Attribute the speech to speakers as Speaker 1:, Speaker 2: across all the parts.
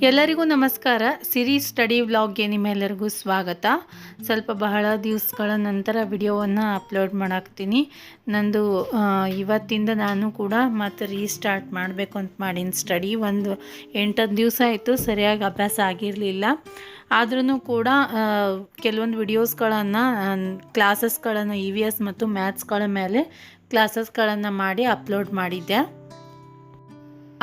Speaker 1: ಎಲ್ಲರಿಗೂ ನಮಸ್ಕಾರ. ಸಿರಿ ಸ್ಟಡಿ ವ್ಲಾಗ್ಗೆ ನಿಮ್ಮೆಲ್ಲರಿಗೂ ಸ್ವಾಗತ. ಬಹಳ ದಿವಸಗಳ ನಂತರ ವಿಡಿಯೋವನ್ನು ಅಪ್ಲೋಡ್ ಮಾಡಾಕ್ತೀನಿ. ನಂದು ಇವತ್ತಿಂದ ನಾನು ಕೂಡ ಮತ್ತೆ ರೀಸ್ಟಾರ್ಟ್ ಮಾಡಬೇಕು ಅಂತ ಮಾಡೀನಿ ಸ್ಟಡಿ. ಒಂದು 8-10 ದಿವಸ ಆಯಿತು, ಸರಿಯಾಗಿ ಅಭ್ಯಾಸ ಆಗಿರಲಿಲ್ಲ. ಆದ್ರೂ ಕೂಡ ಕೆಲವೊಂದು ವಿಡಿಯೋಸ್ಗಳನ್ನು ಕ್ಲಾಸಸ್ಗಳನ್ನು EVS ಮತ್ತು ಮ್ಯಾಥ್ಸ್ಗಳ ಮೇಲೆ ಕ್ಲಾಸಸ್ಗಳನ್ನು ಮಾಡಿ ಅಪ್ಲೋಡ್ ಮಾಡಿದ್ದೆ.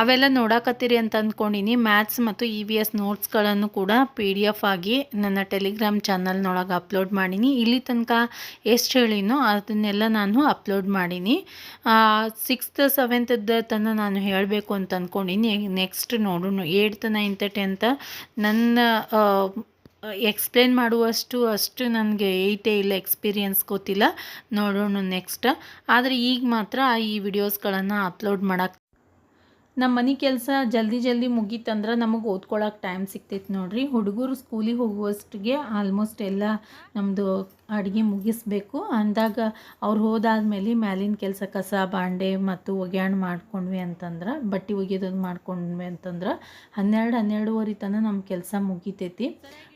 Speaker 1: ಅವೆಲ್ಲ ನೋಡಾಕತ್ತೀರಿ ಅಂತ ಅಂದ್ಕೊಂಡಿನಿ. ಮ್ಯಾಥ್ಸ್ ಮತ್ತು EVS ನೋಟ್ಸ್ಗಳನ್ನು ಕೂಡ PDF ಆಗಿ ನನ್ನ ಟೆಲಿಗ್ರಾಮ್ ಚಾನಲ್ನೊಳಗೆ ಅಪ್ಲೋಡ್ ಮಾಡೀನಿ. ಇಲ್ಲಿ ತನಕ ಎಷ್ಟು ಹೇಳಿನೋ ಅದನ್ನೆಲ್ಲ ನಾನು ಅಪ್ಲೋಡ್ ಮಾಡೀನಿ. 6th 7th ತನಕ ನಾನು ಹೇಳಬೇಕು ಅಂತ ಅಂದ್ಕೊಂಡಿನಿ. ನೆಕ್ಸ್ಟ್ ನೋಡೋಣ 8th 9th 10th ನನ್ನ ಎಕ್ಸ್ಪ್ಲೇನ್ ಅಷ್ಟು ನನಗೆ ಇಲ್ಲ, ಎಕ್ಸ್ಪೀರಿಯನ್ಸ್ ಗೊತ್ತಿಲ್ಲ. ನೋಡೋಣ ನೆಕ್ಸ್ಟ್. ಆದರೆ ಈಗ ಮಾತ್ರ ಈ ವಿಡಿಯೋಸ್ಗಳನ್ನು ಅಪ್ಲೋಡ್ ಮಾಡಕ್ಕೆ ನಮ್ಮ ಮನೆ ಕೆಲಸ ಜಲ್ದಿ ಮುಗೀತಂದ್ರೆ ನಮಗೆ ಓದ್ಕೊಳ್ಳೋಕೆ ಟೈಮ್ ಸಿಗ್ತೈತೆ ನೋಡ್ರಿ. ಹುಡುಗರು ಸ್ಕೂಲಿಗೆ ಹೋಗುವಷ್ಟಿಗೆ ಆಲ್ಮೋಸ್ಟ್ ಎಲ್ಲ ನಮ್ಮದು ಅಡುಗೆ ಮುಗಿಸ್ಬೇಕು ಅಂದಾಗ ಅವ್ರು ಹೋದಾದ್ಮೇಲೆ ಮ್ಯಾಲಿನ ಕೆಲಸ ಕಸ ಬಾಂಡೆ ಮತ್ತು ಒಗ್ಯಾಣ ಮಾಡ್ಕೊಂಡ್ವಿ ಅಂತಂದ್ರೆ, ಬಟ್ಟೆ ಒಗೆಯೋದು ಮಾಡ್ಕೊಂಡ್ವಿ ಅಂತಂದ್ರೆ 12-12:30 ತನಕ ನಮ್ಮ ಕೆಲಸ ಮುಗಿತೈತಿ.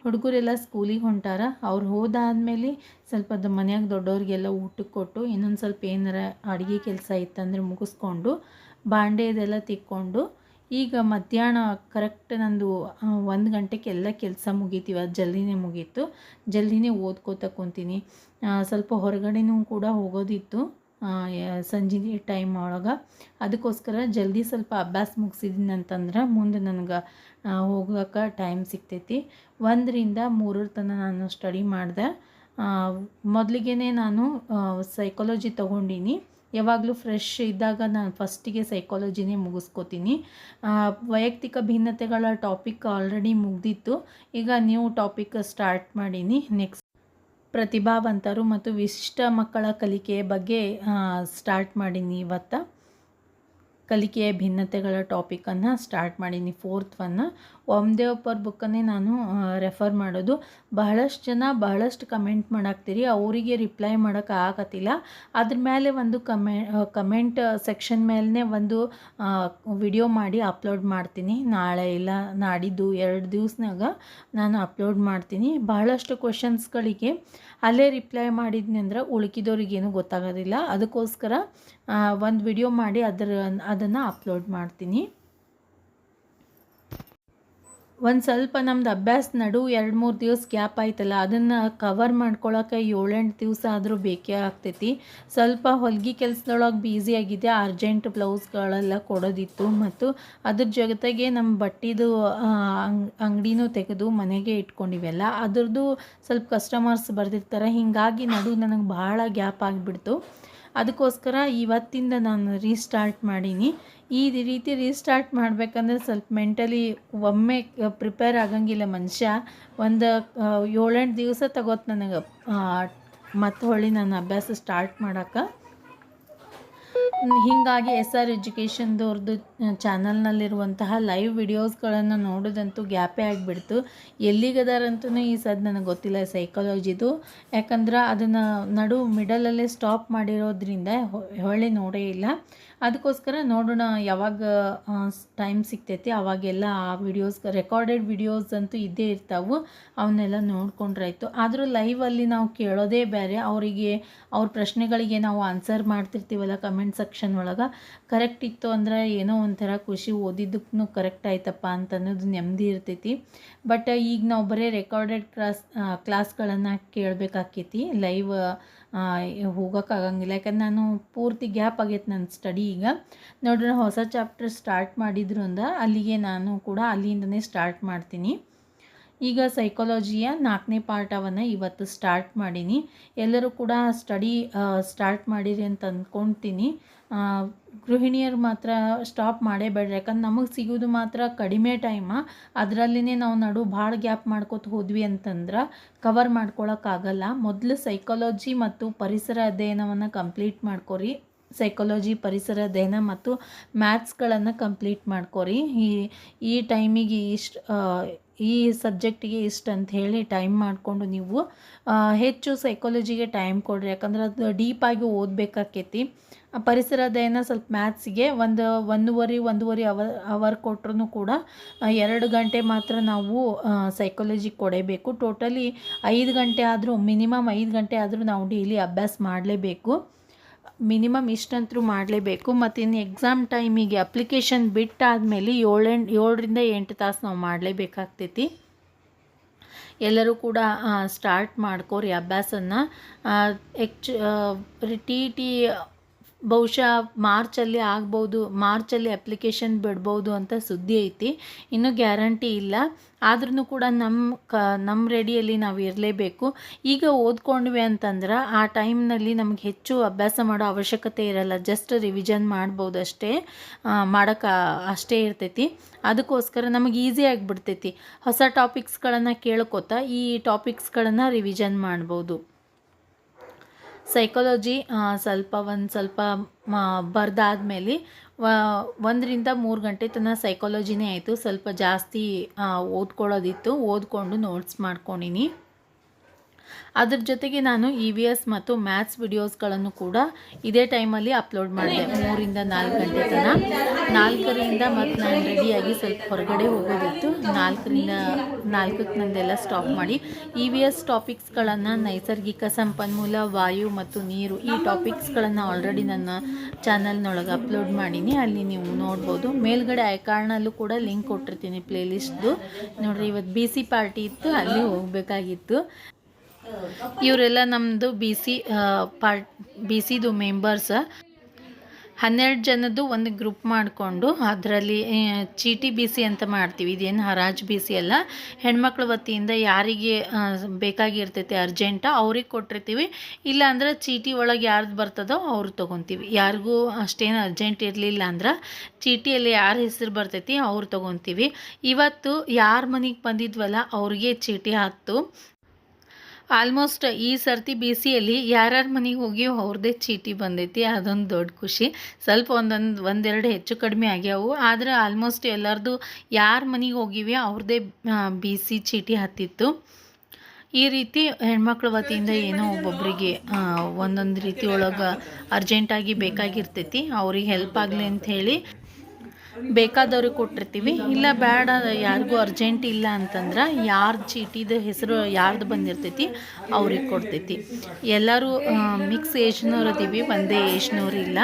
Speaker 1: ಹುಡುಗರೆಲ್ಲ ಸ್ಕೂಲಿಗೆ ಹೊಂಟಾರ. ಅವ್ರು ಹೋದಾದ್ಮೇಲೆ ಸ್ವಲ್ಪ ಮನ್ಯಾಗ ದೊಡ್ಡವ್ರಿಗೆಲ್ಲ ಊಟಕ್ಕೆ ಕೊಟ್ಟು ಇನ್ನೊಂದು ಸ್ವಲ್ಪ ಏನಾರ ಅಡುಗೆ ಕೆಲಸ ಇತ್ತಂದ್ರೆ ಮುಗಿಸ್ಕೊಂಡು ಬಾಂಡೆ ಇದೆಲ್ಲ ತಿಕ್ಕೊಂಡು ಈಗ ಮಧ್ಯಾಹ್ನ ಕರೆಕ್ಟ್ ನಂದು 1 ಗಂಟೆಗೆ ಎಲ್ಲ ಕೆಲಸ ಮುಗೀತೀವಿ. ಅದು ಜಲ್ದಿನೇ ಮುಗೀತು. ಜಲ್ದಿನೇ ಓದ್ಕೋತಾ ಕುಂತೀನಿ. ಸ್ವಲ್ಪ ಹೊರಗಡೆನೂ ಕೂಡ ಹೋಗೋದಿತ್ತು ಸಂಜೆ ಟೈಮ್ ಒಳಗೆ. ಅದಕ್ಕೋಸ್ಕರ ಜಲ್ದಿ ಸ್ವಲ್ಪ ಅಭ್ಯಾಸ ಮುಗಿಸಿದ್ದೀನಿ ಅಂತಂದ್ರೆ ಮುಂದೆ ನನಗೆ ಹೋಗೋಕೆ ಟೈಮ್ ಸಿಗ್ತೈತಿ. 1ರಿಂದ 3 ತನಕ ನಾನು ಸ್ಟಡಿ ಮಾಡಿದೆ. ಮೊದಲಿಗೆ ನಾನು ಸೈಕಾಲಜಿ ತೊಗೊಂಡಿನಿ. ಯಾವಾಗಲೂ ಫ್ರೆಶ್ ಇದ್ದಾಗ ನಾನು ಫಸ್ಟಿಗೆ ಸೈಕಾಲಜಿನೇ ಮುಗಿಸ್ಕೋತೀನಿ. ವೈಯಕ್ತಿಕ ಭಿನ್ನತೆಗಳ ಟಾಪಿಕ್ ಆಲ್ರೆಡಿ ಮುಗ್ದಿತ್ತು. ಈಗ ನ್ಯೂ ಟಾಪಿಕ್ ಸ್ಟಾರ್ಟ್ ಮಾಡೀನಿ. ನೆಕ್ಸ್ಟ್ ಪ್ರತಿಭಾವಂತರು ಮತ್ತು ವಿಶಿಷ್ಟ ಮಕ್ಕಳ ಕಲಿಕೆಯ ಬಗ್ಗೆ ಸ್ಟಾರ್ಟ್ ಮಾಡೀನಿ. ಇವತ್ತು ಕಲಿಕೆಯ ಭಿನ್ನತೆಗಳ ಟಾಪಿಕನ್ನು ಸ್ಟಾರ್ಟ್ ಮಾಡೀನಿ. 4th ಒನ್ ಓಮ್ದೇವಪ್ಪರ್ ಬುಕ್ಕನ್ನೇ ನಾನು ರೆಫರ್ ಮಾಡೋದು. ಬಹಳಷ್ಟು ಕಮೆಂಟ್ ಮಾಡಾಕ್ತೀರಿ, ಅವರಿಗೆ ರಿಪ್ಲೈ ಮಾಡೋಕೆ ಆಗತ್ತಿಲ್ಲ. ಅದ್ರ ಮೇಲೆ ಒಂದು ಕಮೆಂಟ್ ಸೆಕ್ಷನ್ ಮೇಲೇ ಒಂದು ವಿಡಿಯೋ ಮಾಡಿ ಅಪ್ಲೋಡ್ ಮಾಡ್ತೀನಿ. ನಾಳೆ ಇಲ್ಲ ನಾಡಿದ್ದು 2 ದಿವಸನಾಗ ನಾನು ಅಪ್ಲೋಡ್ ಮಾಡ್ತೀನಿ. ಬಹಳಷ್ಟು ಕ್ವೆಶನ್ಸ್ಗಳಿಗೆ ಅಲ್ಲೇ ರಿಪ್ಲೈ ಮಾಡಿದ್ನಿ ಅಂದ್ರೆ ಉಳ್ಕಿದವ್ರಿಗೇನು ಗೊತ್ತಾಗೋದಿಲ್ಲ. ಅದಕ್ಕೋಸ್ಕರ ಒಂದು ವಿಡಿಯೋ ಮಾಡಿ ಅದನ್ನು ಅಪ್ಲೋಡ್ ಮಾಡ್ತೀನಿ. ಒಂದು ಸ್ವಲ್ಪ ನಮ್ದು ಅಭ್ಯಾಸ ನಡು 2-3 ದಿವಸ ಗ್ಯಾಪ್ ಆಯ್ತಲ್ಲ, ಅದನ್ನು ಕವರ್ ಮಾಡ್ಕೊಳ್ಳೋಕೆ 7-8 ದಿವಸ ಆದರೂ ಬೇಕೇ ಆಗ್ತೈತಿ. ಸ್ವಲ್ಪ ಹೊಲಿಗೆ ಕೆಲಸದೊಳಗೆ ಬ್ಯುಸಿ ಆಗಿದೆ. ಅರ್ಜೆಂಟ್ ಬ್ಲೌಸ್ಗಳೆಲ್ಲ ಕೊಡೋದಿತ್ತು ಮತ್ತು ಅದ್ರ ಜೊತೆಗೆ ನಮ್ಮ ಬಟ್ಟೆದು ಅಂಗಡಿನೂ ತೆಗೆದು ಮನೆಗೆ ಇಟ್ಕೊಂಡಿವೆಲ್ಲ, ಅದ್ರದ್ದು ಸ್ವಲ್ಪ ಕಸ್ಟಮರ್ಸ್ ಬರ್ದಿರ್ತಾರೆ. ಹೀಗಾಗಿ ನಡು ನನಗೆ ಭಾಳ ಗ್ಯಾಪ್ ಆಗಿಬಿಡ್ತು. ಅದಕ್ಕೋಸ್ಕರ ಇವತ್ತಿಂದ ನಾನು ರೀಸ್ಟಾರ್ಟ್ ಮಾಡೀನಿ. ಈ ರೀತಿ ರೀಸ್ಟಾರ್ಟ್ ಮಾಡಬೇಕಂದ್ರೆ ಸ್ವಲ್ಪ ಮೆಂಟಲಿ ಒಮ್ಮೆ ಪ್ರಿಪೇರ್ ಆಗಂಗಿಲ್ಲ ಮನುಷ್ಯ. ಒಂದು 7-8 ದಿವಸ ತಗೋತು ನನಗೆ ಮತ್ತು ಹೊಳ್ಳಿ ನಾನು ಅಭ್ಯಾಸ ಸ್ಟಾರ್ಟ್ ಮಾಡೋಕೆ. ಹೀಗಾಗಿ SR ಎಜುಕೇಷನ್ದವ್ರದ್ದು ಚಾನಲ್ನಲ್ಲಿರುವಂತಹ ಲೈವ್ ವಿಡಿಯೋಸ್ಗಳನ್ನು ನೋಡೋದಂತೂ ಗ್ಯಾಪೇ ಆಗಿಬಿಡ್ತು. ಎಲ್ಲಿಗದಾರಂತೂ ಈ ಸದ್ ನನಗೆ ಗೊತ್ತಿಲ್ಲ ಸೈಕಾಲಜಿದು. ಯಾಕಂದ್ರೆ ಅದನ್ನು ಮಿಡಲಲ್ಲೇ ಸ್ಟಾಪ್ ಮಾಡಿರೋದ್ರಿಂದ ಹೊಳ್ಳಿ ನೋಡೇ ಇಲ್ಲ. ಅದಕ್ಕೋಸ್ಕರ ನೋಡೋಣ ಯಾವಾಗ ಟೈಮ್ ಸಿಗ್ತೈತಿ ಅವಾಗೆಲ್ಲ ಆ ವಿಡಿಯೋಸ್ ರೆಕಾರ್ಡೆಡ್ ವಿಡಿಯೋಸ್ ಅಂತೂ ಇದ್ದೇ ಇರ್ತಾವೆ, ಅವನ್ನೆಲ್ಲ ನೋಡ್ಕೊಂಡ್ರಾಯ್ತು. ಆದರೂ ಲೈವಲ್ಲಿ ನಾವು ಕೇಳೋದೇ ಬೇರೆ. ಅವ್ರ ಪ್ರಶ್ನೆಗಳಿಗೆ ನಾವು ಆನ್ಸರ್ ಮಾಡ್ತಿರ್ತೀವಲ್ಲ ಕಮೆಂಟ್ ಸೆಕ್ಷನ್ ಒಳಗೆ, ಕರೆಕ್ಟ್ ಇತ್ತು ಅಂದ್ರೆ ಏನೋ ಒಂಥರ ಖುಷಿ, ಓದಿದ್ದಕ್ಕೂ ಕರೆಕ್ಟ್ ಆಯ್ತಪ್ಪ ಅಂತ ಅನ್ನೋದು ನೆಮ್ಮದಿ ಇರ್ತೈತಿ. ಬಟ್ ಈಗ ನಾವು ಬರೀ ರೆಕಾರ್ಡೆಡ್ ಕ್ಲಾಸ್ಗಳನ್ನು ಕೇಳಬೇಕಾಕೈತಿ. ಲೈವ್ ಹೋಗೋಕ್ಕಾಗಂಗಿಲ್ಲ. ಯಾಕಂದ್ರೆ ನಾನು ಪೂರ್ತಿ ಗ್ಯಾಪ್ ಆಗೈತೆ ನನ್ನ ಸ್ಟಡಿ. ಈಗ ನೋಡ್ರಿ ಹೊಸ ಚಾಪ್ಟರ್ ಸ್ಟಾರ್ಟ್ ಮಾಡಿದ್ರು ಅಂದ್ರೆ ಅಲ್ಲಿಗೆ ನಾನು ಕೂಡ ಅಲ್ಲಿಂದನೇ ಸ್ಟಾರ್ಟ್ ಮಾಡ್ತೀನಿ. ಈಗ ಸೈಕಾಲಜಿಯ 4ನೇ ಪಾಠವನ್ನು ಇವತ್ತು ಸ್ಟಾರ್ಟ್ ಮಾಡೀನಿ. ಎಲ್ಲರೂ ಕೂಡ ಸ್ಟಡಿ ಸ್ಟಾರ್ಟ್ ಮಾಡಿರಿ ಅಂತ ಅಂದ್ಕೊಳ್ತೀನಿ. ಗೃಹಿಣಿಯರು ಮಾತ್ರ ಸ್ಟಾಪ್ ಮಾಡೇಬೇಡ್ರಿ, ಯಾಕಂದ್ರೆ ನಮಗೆ ಸಿಗೋದು ಮಾತ್ರ ಕಡಿಮೆ ಟೈಮ. ಅದರಲ್ಲಿನೇ ನಾವು ಭಾಳ ಗ್ಯಾಪ್ ಮಾಡ್ಕೋತ ಹೋದ್ವಿ ಅಂತಂದ್ರೆ ಕವರ್ ಮಾಡ್ಕೊಳಕ್ಕಾಗಲ್ಲ. ಮೊದಲು ಸೈಕಾಲಜಿ ಮತ್ತು ಪರಿಸರ ಅಧ್ಯಯನವನ್ನು ಕಂಪ್ಲೀಟ್ ಮಾಡ್ಕೊರಿ. ಸೈಕಾಲಜಿ, ಪರಿಸರ ಅಧ್ಯಯನ ಮತ್ತು ಮ್ಯಾಥ್ಸ್ಗಳನ್ನು ಕಂಪ್ಲೀಟ್ ಮಾಡ್ಕೊರಿ. ಈ ಟೈಮಿಗೆ ಇಷ್ಟು, ಈ ಸಬ್ಜೆಕ್ಟಿಗೆ ಇಷ್ಟು ಅಂತ ಹೇಳಿ ಟೈಮ್ ಮಾಡಿಕೊಂಡು ನೀವು ಹೆಚ್ಚು ಸೈಕಾಲಜಿಗೆ ಟೈಮ್ ಕೊಡ್ರಿ, ಯಾಕಂದ್ರೆ ಅದು ಡೀಪಾಗಿ ಓದಬೇಕಾಕೈತಿ. ಪರಿಸರ ಅಧ್ಯಯನ ಸ್ವಲ್ಪ ಮ್ಯಾಥ್ಸಿಗೆ ಒಂದೂವರೆ ಅವರ್ ಕೊಟ್ಟರು ಕೂಡ 2 ಗಂಟೆ ಮಾತ್ರ ನಾವು ಸೈಕಾಲಜಿ ಕೊಡಬೇಕು. ಟೋಟಲಿ 5 ಗಂಟೆ ಆದರೂ, ಮಿನಿಮಮ್ 5 ಗಂಟೆ ಆದರೂ ನಾವು ಡೈಲಿ ಅಭ್ಯಾಸ ಮಾಡಲೇಬೇಕು. ಮಿನಿಮಮ್ ಇಷ್ಟಂತರೂ ಮಾಡಲೇಬೇಕು. ಮತ್ತು ಇನ್ನು ಎಕ್ಸಾಮ್ ಟೈಮಿಗೆ ಅಪ್ಲಿಕೇಶನ್ ಬಿಟ್ಟಾದಮೇಲೆ 7ರಿಂದ 8 ತಾಸು ನಾವು ಮಾಡಲೇಬೇಕಾಗ್ತೈತಿ. ಎಲ್ಲರೂ ಕೂಡ ಸ್ಟಾರ್ಟ್ ಮಾಡ್ಕೋರಿ ಅಭ್ಯಾಸನ. ಟಿ ಬಹುಶಃ ಮಾರ್ಚಲ್ಲಿ ಆಗ್ಬೋದು, ಮಾರ್ಚಲ್ಲಿ ಅಪ್ಲಿಕೇಶನ್ ಬಿಡ್ಬೋದು ಅಂತ ಸುದ್ದಿ ಐತಿ. ಇನ್ನೂ ಗ್ಯಾರಂಟಿ ಇಲ್ಲ. ಆದ್ರೂ ಕೂಡ ನಮ್ಮ ರೆಡಿಯಲ್ಲಿ ನಾವು ಇರಲೇಬೇಕು. ಈಗ ಓದ್ಕೊಂಡ್ವಿ ಅಂತಂದ್ರೆ ಆ ಟೈಮ್ನಲ್ಲಿ ನಮಗೆ ಹೆಚ್ಚು ಅಭ್ಯಾಸ ಮಾಡೋ ಅವಶ್ಯಕತೆ ಇರಲ್ಲ, ಜಸ್ಟ್ ರಿವಿಷನ್ ಮಾಡ್ಬೋದು ಅಷ್ಟೇ, ಅಷ್ಟೇ ಇರ್ತೈತಿ. ಅದಕ್ಕೋಸ್ಕರ ನಮಗೆ ಈಸಿ ಆಗಿಬಿಡ್ತೈತಿ. ಹೊಸ ಟಾಪಿಕ್ಸ್ಗಳನ್ನು ಕೇಳ್ಕೊತಾ ಈ ಟಾಪಿಕ್ಸ್ಗಳನ್ನು ರಿವಿಷನ್ ಮಾಡ್ಬೋದು. ಸೈಕಾಲಜಿ ಒಂದು ಸ್ವಲ್ಪ ಬರೆದಾದ್ಮೇಲೆ 1ರಿಂದ 3 ಗಂಟೆ ತನಕ ಸೈಕಾಲಜಿನೇ ಆಯಿತು. ಸ್ವಲ್ಪ ಜಾಸ್ತಿ ಓದ್ಕೊಳ್ಳೋದಿತ್ತು, ಓದ್ಕೊಂಡು ನೋಟ್ಸ್ ಮಾಡ್ಕೊಂಡಿನಿ. ಅದ್ರ ಜೊತೆಗೆ ನಾನು EVS ಮತ್ತು ಮ್ಯಾಥ್ಸ್ ವಿಡಿಯೋಸ್ಗಳನ್ನು ಕೂಡ ಇದೇ ಟೈಮಲ್ಲಿ ಅಪ್ಲೋಡ್ ಮಾಡಿದೆ. 3ರಿಂದ 4 ಗಂಟೆ ತನಕ. 4ರಿಂದ ಮತ್ತು ನಾನು ರೆಡಿಯಾಗಿ ಸ್ವಲ್ಪ ಹೊರಗಡೆ ಹೋಗೋದಿತ್ತು. 4ರಿಂದ 4ಕ್ಕೆ ನಂದೆಲ್ಲ ಸ್ಟಾಪ್ ಮಾಡಿ EVS ಟಾಪಿಕ್ಸ್ಗಳನ್ನು, ನೈಸರ್ಗಿಕ ಸಂಪನ್ಮೂಲ, ವಾಯು ಮತ್ತು ನೀರು, ಈ ಟಾಪಿಕ್ಸ್ಗಳನ್ನು ಆಲ್ರೆಡಿ ನನ್ನ ಚಾನಲ್ನೊಳಗೆ ಅಪ್ಲೋಡ್ ಮಾಡೀನಿ. ಅಲ್ಲಿ ನೀವು ನೋಡ್ಬೋದು. ಮೇಲ್ಗಡೆ ಐಕಾರ್ಡ್ನಲ್ಲೂ ಕೂಡ ಲಿಂಕ್ ಕೊಟ್ಟಿರ್ತೀನಿ ಪ್ಲೇಲಿಸ್ಟ್ದು. ನೋಡಿರಿ, ಇವತ್ತು BC ಪಾರ್ಟಿ ಇತ್ತು, ಅಲ್ಲಿ ಹೋಗಬೇಕಾಗಿತ್ತು. ಇವರೆಲ್ಲ ನಮ್ಮದು BCದು ಮೆಂಬರ್ಸ್. 12 ಜನದ್ದು ಒಂದು ಗ್ರೂಪ್ ಮಾಡಿಕೊಂಡು ಅದರಲ್ಲಿ ಚೀಟಿ BC ಅಂತ ಮಾಡ್ತೀವಿ. ಇದೇನು ಹರಾಜು BC ಅಲ್ಲ. ಹೆಣ್ಮಕ್ಳ ವತಿಯಿಂದ ಯಾರಿಗೆ ಬೇಕಾಗಿರ್ತೈತೆ ಅರ್ಜೆಂಟ ಅವ್ರಿಗೆ ಕೊಟ್ಟಿರ್ತೀವಿ. ಇಲ್ಲಾಂದ್ರೆ ಚೀಟಿ ಒಳಗೆ ಯಾರ್ದು ಬರ್ತದೋ ಅವ್ರು ತೊಗೊತೀವಿ. ಯಾರಿಗೂ ಅಷ್ಟೇನು ಅರ್ಜೆಂಟ್ ಇರಲಿಲ್ಲ ಅಂದ್ರೆ ಚೀಟಿಯಲ್ಲಿ ಯಾರ ಹೆಸರು ಬರ್ತೈತಿ ಅವ್ರು ತೊಗೊತೀವಿ. ಇವತ್ತು ಯಾರ ಮನೆಗೆ ಬಂದಿದ್ವಲ್ಲ ಅವ್ರಿಗೆ ಚೀಟಿ ಹತ್ತು. ಆಲ್ಮೋಸ್ಟ್ ಈ ಸರ್ತಿ BCಯಲ್ಲಿ ಯಾರ್ಯಾರ ಮನೆಗೆ ಹೋಗಿ ಅವ್ರದ್ದೇ ಚೀಟಿ ಬಂದೈತಿ. ಅದೊಂದು ದೊಡ್ಡ ಖುಷಿ. ಸ್ವಲ್ಪ ಒಂದೆರಡು ಹೆಚ್ಚು ಕಡಿಮೆ ಆಗ್ಯಾವು, ಆದರೆ ಆಲ್ಮೋಸ್ಟ್ ಎಲ್ಲರದು ಯಾರ ಮನೆಗೆ ಹೋಗಿವಿ ಅವ್ರದ್ದೇ BC ಚೀಟಿ ಹತ್ತಿತ್ತು. ಈ ರೀತಿ ಹೆಣ್ಮಕ್ಳ ವತಿಯಿಂದ ಏನೋ ಒಬ್ಬೊಬ್ಬರಿಗೆ ಒಂದೊಂದು ರೀತಿ ಒಳಗೆ ಅರ್ಜೆಂಟಾಗಿ ಬೇಕಾಗಿರ್ತೈತಿ. ಅವ್ರಿಗೆ ಹೆಲ್ಪ್ ಆಗಲಿ ಅಂಥೇಳಿ ಬೇಕಾದವ್ರಿಗೆ ಕೊಟ್ಟಿರ್ತೀವಿ. ಇಲ್ಲ ಬೇಡ, ಯಾರಿಗೂ ಅರ್ಜೆಂಟ್ ಇಲ್ಲ ಅಂತಂದ್ರೆ ಯಾರ್ದು ಚೀಟಿದ ಹೆಸರು ಯಾರ್ದು ಬಂದಿರ್ತೈತಿ ಅವ್ರಿಗೆ ಕೊಡ್ತೈತಿ. ಎಲ್ಲರೂ ಮಿಕ್ಸ್ ಏಜ್ನವ್ರು ಅದೀವಿ, ಒಂದೇ ಏಜ್ನವ್ರು ಇಲ್ಲ.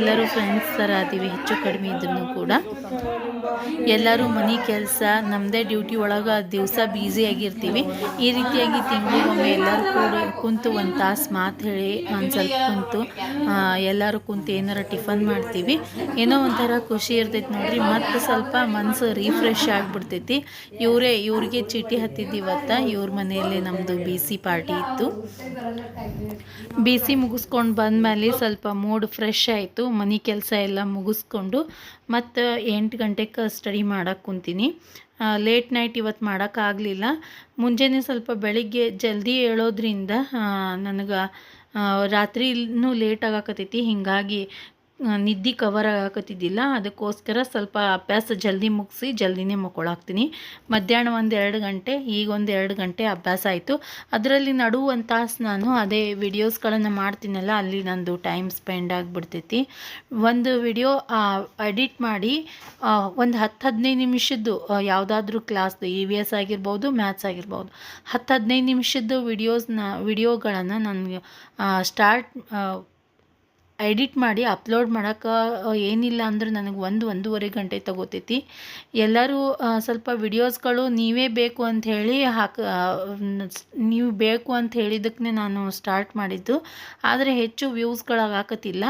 Speaker 1: ಎಲ್ಲರೂ ಫ್ರೆಂಡ್ಸ್ ಥರ ಅದೀವಿ, ಹೆಚ್ಚು ಕಡಿಮೆ ಇದ್ರೂ ಕೂಡ. ಎಲ್ಲರೂ ಮನೆ ಕೆಲಸ, ನಮ್ಮದೇ ಡ್ಯೂಟಿ ಒಳಗೆ ದಿವಸ ಬ್ಯುಸಿಯಾಗಿರ್ತೀವಿ. ಈ ರೀತಿಯಾಗಿ ತಿಂಗಳಿಗೊಮ್ಮೆ ಎಲ್ಲರೂ ಕೂಡ ಕುಂತು ಒಂದು ತಾಸು ಮಾತು ಹೇಳಿ ಒಂದು ಸ್ವಲ್ಪ ಕುಂತು ಎಲ್ಲರೂ ಕುಂತು ಏನಾರ ಟಿಫನ್ ಮಾಡ್ತೀವಿ. ಏನೋ ಒಂಥರ ಖುಷಿ ಇರ್ತೈತಿ ನೋಡ್ರಿ. ಮತ್ತು ಸ್ವಲ್ಪ ಮನಸ್ಸು ರಿಫ್ರೆಶ್ ಆಗಿಬಿಡ್ತೈತಿ. ಇವ್ರಿಗೆ ಚೀಟಿ ಹತ್ತಿದ್ದೀವತ್ತ. ಇವ್ರ ಮನೆಯಲ್ಲೇ ನಮ್ಮದು BC ಪಾರ್ಟಿ ಇತ್ತು. BC ಮುಗಿಸ್ಕೊಂಡು ಬಂದಮೇಲೆ ಸ್ವಲ್ಪ ಮೂಡ್ ಫ್ರೆಶ್ ಆಯಿತು. ಮನೆ ಕೆಲಸ ಎಲ್ಲ ಮುಗಿಸ್ಕೊಂಡು ಮತ್ತು 8 ಗಂಟೆಗೆ ಸ್ಟಡಿ ಮಾಡೋಕ್ಕೆ ಕುಂತೀನಿ. ಲೇಟ್ ನೈಟ್ ಇವತ್ತು ಮಾಡೋಕ್ಕಾಗಲಿಲ್ಲ. ಮುಂಜಾನೆ ಸ್ವಲ್ಪ ಬೆಳಿಗ್ಗೆ ಜಲ್ದಿ ಏಳೋದ್ರಿಂದ ನನಗೆ ರಾತ್ರಿನೂ ಲೇಟ್ ಆಗಾಕತ್ತೈತಿ. ಹೀಗಾಗಿ ನಿದ್ದೆ ಕವರ್ ಆಗಾಕತ್ತಿದ್ದಿಲ್ಲ. ಅದಕ್ಕೋಸ್ಕರ ಸ್ವಲ್ಪ ಅಭ್ಯಾಸ ಜಲ್ದಿ ಮುಗಿಸಿ ಜಲ್ದಿನೇ ಮಕ್ಕೊಳಾಗ್ತೀನಿ. ಮಧ್ಯಾಹ್ನ 1-2 ಗಂಟೆ, ಈಗ 1-2 ಗಂಟೆ ಅಭ್ಯಾಸ ಆಯಿತು. ಅದರಲ್ಲಿ ಒಂದು ತಾಸು ನಾನು ಅದೇ ವಿಡಿಯೋಸ್ಗಳನ್ನು ಮಾಡ್ತೀನಲ್ಲ, ಅಲ್ಲಿ ನಂದು ಟೈಮ್ ಸ್ಪೆಂಡ್ ಆಗಿಬಿಡ್ತೈತಿ. ಒಂದು ವಿಡಿಯೋ ಎಡಿಟ್ ಮಾಡಿ ಒಂದು 10-15 ನಿಮಿಷದ್ದು ಯಾವುದಾದ್ರೂ ಕ್ಲಾಸ್ದು EVS ಆಗಿರ್ಬೋದು, ಮ್ಯಾಥ್ಸ್ ಆಗಿರ್ಬೋದು, 10-15 ನಿಮಿಷದ್ದು ವಿಡಿಯೋಗಳನ್ನು ನನಗೆ ಎಡಿಟ್ ಮಾಡಿ ಅಪ್ಲೋಡ್ ಮಾಡೋಕ್ಕೆ ಏನಿಲ್ಲ ಅಂದ್ರೆ ನನಗೆ 1-1.5 ಗಂಟೆ ತಗೋತೈತಿ. ಎಲ್ಲರೂ ಸ್ವಲ್ಪ ವಿಡಿಯೋಸ್ಗಳು ನೀವೇ ಬೇಕು ಅಂತ ಹೇಳಿ ನೀವು ಬೇಕು ಅಂತ ಹೇಳಿದ್ದಕ್ಕೆ ನಾನು ಸ್ಟಾರ್ಟ್ ಮಾಡಿದ್ದು. ಆದರೆ ಹೆಚ್ಚು ವ್ಯೂಸ್ಗಳಾಗಕತ್ತಿಲ್ಲ.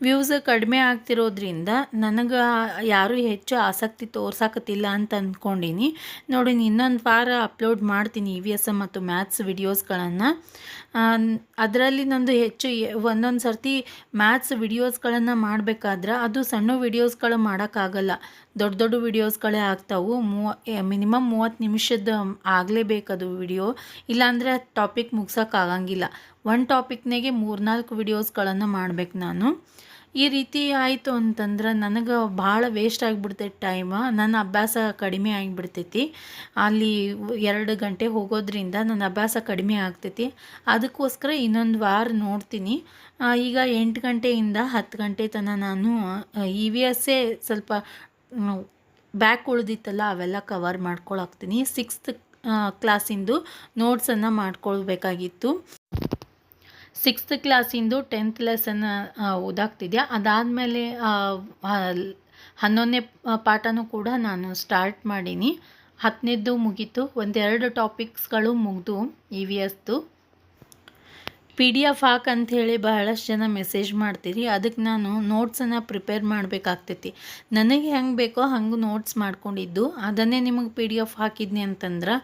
Speaker 1: ವ್ಯೂಸ್ ಕಡಿಮೆ ಆಗ್ತಿರೋದ್ರಿಂದ ನನಗೆ ಯಾರೂ ಹೆಚ್ಚು ಆಸಕ್ತಿ ತೋರ್ಸಾಕತ್ತಿಲ್ಲ ಅಂತ ಅಂದ್ಕೊಂಡೀನಿ. ನೋಡಿ, ಇನ್ನೊಂದು ವಾರ ಅಪ್ಲೋಡ್ ಮಾಡ್ತೀನಿ EVS ಮತ್ತು ಮ್ಯಾಥ್ಸ್ ವಿಡಿಯೋಸ್ಗಳನ್ನು. ಅದರಲ್ಲಿ ನಂದು ಹೆಚ್ಚು ಒಂದೊಂದು ಸರ್ತಿ ಮ್ಯಾಥ್ಸ್ ವಿಡಿಯೋಸ್ಗಳನ್ನು ಮಾಡಬೇಕಾದ್ರೆ ಅದು ಸಣ್ಣ ವಿಡಿಯೋಸ್ಗಳು ಮಾಡೋಕ್ಕಾಗಲ್ಲ, ದೊಡ್ಡ ದೊಡ್ಡ ವಿಡಿಯೋಸ್ಗಳೇ ಆಗ್ತಾವೆ. ಮಿನಿಮಮ್ 30 ನಿಮಿಷದ ಆಗಲೇಬೇಕದು ವಿಡಿಯೋ, ಇಲ್ಲಾಂದರೆ ಟಾಪಿಕ್ ಮುಗ್ಸೋಕ್ಕಾಗಂಗಿಲ್ಲ. ಒಂದು ಟಾಪಿಕ್ನಾಗೆ 3-4 ವಿಡಿಯೋಸ್ಗಳನ್ನು ಮಾಡ್ಬೇಕು ನಾನು. ಈ ರೀತಿ ಆಯಿತು ಅಂತಂದ್ರೆ ನನಗೆ ಭಾಳ ವೇಸ್ಟ್ ಆಗಿಬಿಡ್ತೈತಿ ಟೈಮ್, ನನ್ನ ಅಭ್ಯಾಸ ಕಡಿಮೆ ಆಗಿಬಿಡ್ತೈತಿ. ಅಲ್ಲಿ 2 ಗಂಟೆ ಹೋಗೋದ್ರಿಂದ ನನ್ನ ಅಭ್ಯಾಸ ಕಡಿಮೆ ಆಗ್ತೈತಿ. ಅದಕ್ಕೋಸ್ಕರ ಇನ್ನೊಂದು ವಾರ ನೋಡ್ತೀನಿ. ಈಗ 8 ಗಂಟೆಯಿಂದ 10 ಗಂಟೆ ತನಕ ನಾನು EVS ಸ್ವಲ್ಪ ಬ್ಯಾಕ್ ಉಳಿದಿತ್ತಲ್ಲ ಅವೆಲ್ಲ cover ಮಾಡ್ಕೊಳಾಕ್ತೀನಿ. 6th ಕ್ಲಾಸಿಂದು ನೋಟ್ಸನ್ನು ಮಾಡ್ಕೊಳ್ಬೇಕಾಗಿತ್ತು. 6th ಕ್ಲಾಸಿಂದು 10th lesson ಓದಾಗ್ತಿದ್ಯಾ. ಅದಾದಮೇಲೆ 11ನೇ ಪಾಠನೂ ಕೂಡ ನಾನು ಸ್ಟಾರ್ಟ್ ಮಾಡೀನಿ. 10ನೇದ್ದು ಮುಗೀತು, 1-2 ಟಾಪಿಕ್ಸ್ಗಳು ಮುಗಿದು EVSದು. PDF ಹಾಕಂಥೇಳಿ ಬಹಳಷ್ಟು ಜನ ಮೆಸೇಜ್ ಮಾಡ್ತೀರಿ. ಅದಕ್ಕೆ ನಾನು ನೋಟ್ಸನ್ನು ಪ್ರಿಪೇರ್ ಮಾಡಬೇಕಾಗ್ತೈತಿ. ನನಗೆ ಹೆಂಗೆ ಬೇಕೋ ಹಂಗೆ ನೋಟ್ಸ್ ಮಾಡ್ಕೊಂಡಿದ್ದು ಅದನ್ನೇ ನಿಮಗೆ PDF ಹಾಕಿದ್ನಿ ಅಂತಂದ್ರೆ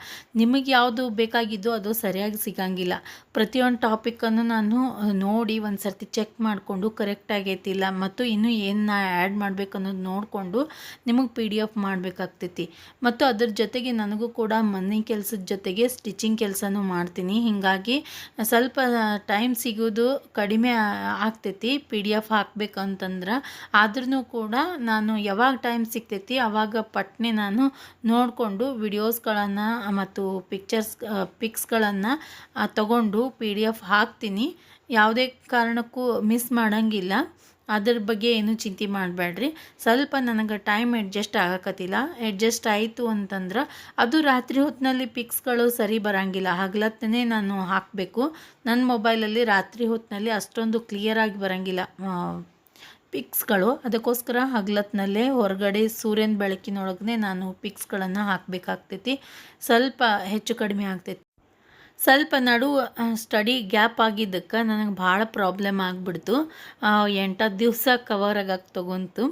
Speaker 1: ನಿಮಗೆ ಯಾವುದು ಬೇಕಾಗಿದ್ದು ಅದು ಸರಿಯಾಗಿ ಸಿಗಂಗಿಲ್ಲ. ಪ್ರತಿಯೊಂದು ಟಾಪಿಕನ್ನು ನಾನು ನೋಡಿ ಒಂದು ಸರ್ತಿ ಚೆಕ್ ಮಾಡಿಕೊಂಡು ಕರೆಕ್ಟ್ ಆಗೈತಿಲ್ಲ ಮತ್ತು ಇನ್ನೂ ಏನು ನಾ ಆ್ಯಡ್ ಮಾಡಬೇಕು ಅನ್ನೋದು ನೋಡಿಕೊಂಡು ನಿಮಗೆ PDF ಮಾಡಬೇಕಾಗ್ತೈತಿ. ಮತ್ತು ಅದ್ರ ಜೊತೆಗೆ ನನಗೂ ಕೂಡ ಮನೆ ಕೆಲಸದ ಜೊತೆಗೆ ಸ್ಟಿಚಿಂಗ್ ಕೆಲಸನೂ ಮಾಡ್ತೀನಿ. ಹೀಗಾಗಿ ಸ್ವಲ್ಪ ಟೈಮ್ ಸಿಗೋದು ಕಡಿಮೆ ಆಗ್ತೈತಿ PDF ಹಾಕಬೇಕಂತಂದ್ರೆ. ಆದ್ರೂ ಕೂಡ ನಾನು ಯಾವಾಗ ಟೈಮ್ ಸಿಗ್ತೈತಿ ಆವಾಗ ಪಟ್ನೆ ನಾನು ನೋಡಿಕೊಂಡು ವಿಡಿಯೋಸ್ಗಳನ್ನು ಮತ್ತು ಪಿಕ್ಸ್ಗಳನ್ನು ತಗೊಂಡು PDF ಹಾಕ್ತೀನಿ. ಯಾವುದೇ ಕಾರಣಕ್ಕೂ ಮಿಸ್ ಮಾಡೋಂಗಿಲ್ಲ. ಅದ್ರ ಬಗ್ಗೆ ಏನೂ ಚಿಂತೆ ಮಾಡಬೇಡ್ರಿ. ಸ್ವಲ್ಪ ನನಗೆ ಟೈಮ್ ಅಡ್ಜಸ್ಟ್ ಆಗಕತ್ತಿಲ್ಲ. ಅಡ್ಜಸ್ಟ್ ಆಯಿತು ಅಂತಂದ್ರೆ ಅದು ರಾತ್ರಿ ಹೊತ್ತಿನಲ್ಲಿ ಪಿಕ್ಸ್ಗಳು ಸರಿ ಬರೋಂಗಿಲ್ಲ, ಹಗಲತ್ತನೇ ನಾನು ಹಾಕಬೇಕು. ನನ್ನ ಮೊಬೈಲಲ್ಲಿ ರಾತ್ರಿ ಹೊತ್ತಿನಲ್ಲಿ ಅಷ್ಟೊಂದು ಕ್ಲಿಯರಾಗಿ ಬರೋಂಗಿಲ್ಲ ಪಿಕ್ಸ್ಗಳು. ಅದಕ್ಕೋಸ್ಕರ ಹಗಲತ್ತಿನಲ್ಲೇ ಹೊರಗಡೆ ಸೂರ್ಯನ ಬೆಳಕಿನೊಳಗನೆ ನಾನು ಪಿಕ್ಸ್ಗಳನ್ನು ಹಾಕಬೇಕಾಗ್ತೈತಿ. ಸ್ವಲ್ಪ ಹೆಚ್ಚು ಕಡಿಮೆ ಆಗ್ತೈತಿ. ಸ್ವಲ್ಪ ಸ್ಟಡಿ ಗ್ಯಾಪ್ ಆಗಿದ್ದಕ್ಕೆ ನನಗೆ ಭಾಳ ಪ್ರಾಬ್ಲಮ್ ಆಗಿಬಿಡ್ತು. 8 ದಿವಸ ಕವರ್ ಆಗಕ್ಕೆ ತಗೊಂತು.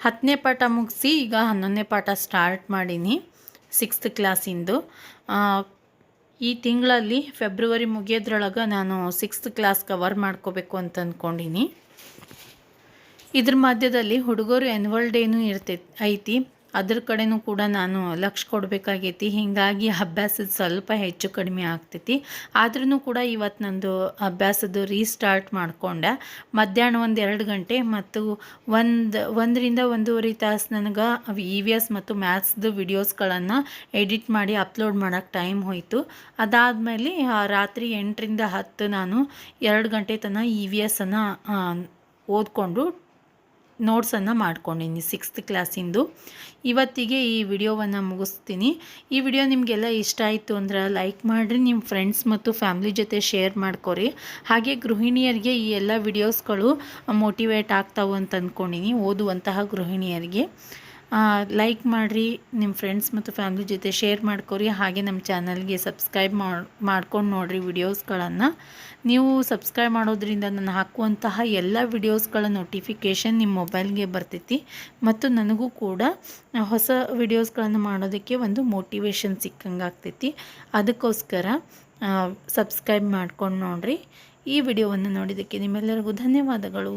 Speaker 1: 10ನೇ ಪಾಠ ಮುಗಿಸಿ ಈಗ 11ನೇ ಪಾಠ ಸ್ಟಾರ್ಟ್ ಮಾಡೀನಿ 6th ಕ್ಲಾಸಿಂದು. ಈ ತಿಂಗಳಲ್ಲಿ ಫೆಬ್ರವರಿ ಮುಗಿಯೋದ್ರೊಳಗೆ ನಾನು 6th ಕ್ಲಾಸ್ ಕವರ್ ಮಾಡ್ಕೋಬೇಕು ಅಂತ ಅಂದ್ಕೊಂಡೀನಿ. ಇದ್ರ ಮಧ್ಯದಲ್ಲಿ ಹುಡುಗರು ಆ್ಯನ್ಯುವಲ್ ಡೇನೂ ಐತಿ. ಅದ್ರ ಕಡೆನೂ ಕೂಡ ನಾನು ಲಕ್ಷ್ಯ ಕೊಡಬೇಕಾಗೈತಿ. ಹೀಗಾಗಿ ಅಭ್ಯಾಸದ ಸ್ವಲ್ಪ ಹೆಚ್ಚು ಕಡಿಮೆ ಆಗ್ತೈತಿ. ಆದ್ರೂ ಕೂಡ ಇವತ್ತು ನಂದು ಅಭ್ಯಾಸದ ರೀಸ್ಟಾರ್ಟ್ ಮಾಡ್ಕೊಂಡೆ. ಮಧ್ಯಾಹ್ನ 1-2 ಗಂಟೆ ಮತ್ತು 1ರಿಂದ 1.5 ತಾಸು ನನಗೆ EVS ಮತ್ತು ಮ್ಯಾಥ್ಸ್ದು ವಿಡಿಯೋಸ್ಗಳನ್ನು ಎಡಿಟ್ ಮಾಡಿ ಅಪ್ಲೋಡ್ ಮಾಡೋಕ್ಕೆ ಟೈಮ್ ಹೋಯಿತು. ಅದಾದಮೇಲೆ ರಾತ್ರಿ 8ರಿಂದ 10 ನಾನು 2 ಗಂಟೆ ತನಕ EVSನ್ನು ಓದ್ಕೊಂಡು ನೋಟ್ಸನ್ನು ಮಾಡ್ಕೊಂಡಿನಿ 6th ಕ್ಲಾಸಿಂದು. ಇವತ್ತಿಗೆ ಈ ವಿಡಿಯೋವನ್ನು ಮುಗಿಸ್ತೀನಿ. ಈ ವಿಡಿಯೋ ನಿಮಗೆಲ್ಲ ಇಷ್ಟ ಆಯಿತು ಅಂದ್ರೆ ಲೈಕ್ ಮಾಡಿರಿ, ನಿಮ್ಮ ಫ್ರೆಂಡ್ಸ್ ಮತ್ತು ಫ್ಯಾಮ್ಲಿ ಜೊತೆ ಶೇರ್ ಮಾಡ್ಕೊರಿ. ಹಾಗೆ ಗೃಹಿಣಿಯರಿಗೆ ಈ ಎಲ್ಲ ವಿಡಿಯೋಸ್ಗಳು ಮೋಟಿವೇಟ್ ಆಗ್ತಾವೆ ಅಂತ ಅಂದ್ಕೊಂಡಿನಿ, ಓದುವಂತಹ ಗೃಹಿಣಿಯರಿಗೆ. ಲೈಕ್ ಮಾಡಿರಿ, ನಿಮ್ಮ ಫ್ರೆಂಡ್ಸ್ ಮತ್ತು ಫ್ಯಾಮ್ಲಿ ಜೊತೆ ಶೇರ್ ಮಾಡ್ಕೊರಿ. ಹಾಗೆ ನಮ್ಮ ಚಾನಲ್ಗೆ ಸಬ್ಸ್ಕ್ರೈಬ್ ಮಾಡ್ಕೊಂಡು ನೋಡಿರಿ ವಿಡಿಯೋಸ್ಗಳನ್ನು. ನೀವು ಸಬ್ಸ್ಕ್ರೈಬ್ ಮಾಡೋದ್ರಿಂದ ನಾನು ಹಾಕುವಂತಹ ಎಲ್ಲ ವಿಡಿಯೋಸ್ಗಳ ನೋಟಿಫಿಕೇಷನ್ ನಿಮ್ಮ ಮೊಬೈಲ್ಗೆ ಬರ್ತೈತಿ ಮತ್ತು ನನಗೂ ಕೂಡ ಹೊಸ ವಿಡಿಯೋಸ್ಗಳನ್ನು ಮಾಡೋದಕ್ಕೆ ಒಂದು ಮೋಟಿವೇಶನ್ ಸಿಕ್ಕಂಗೆ ಆಗ್ತೈತಿ. ಅದಕ್ಕೋಸ್ಕರ ಸಬ್ಸ್ಕ್ರೈಬ್ ಮಾಡ್ಕೊಂಡು ನೋಡಿರಿ. ಈ ವಿಡಿಯೋವನ್ನು ನೋಡಿದ್ದಕ್ಕೆ ನಿಮ್ಮೆಲ್ಲರಿಗೂ ಧನ್ಯವಾದಗಳು.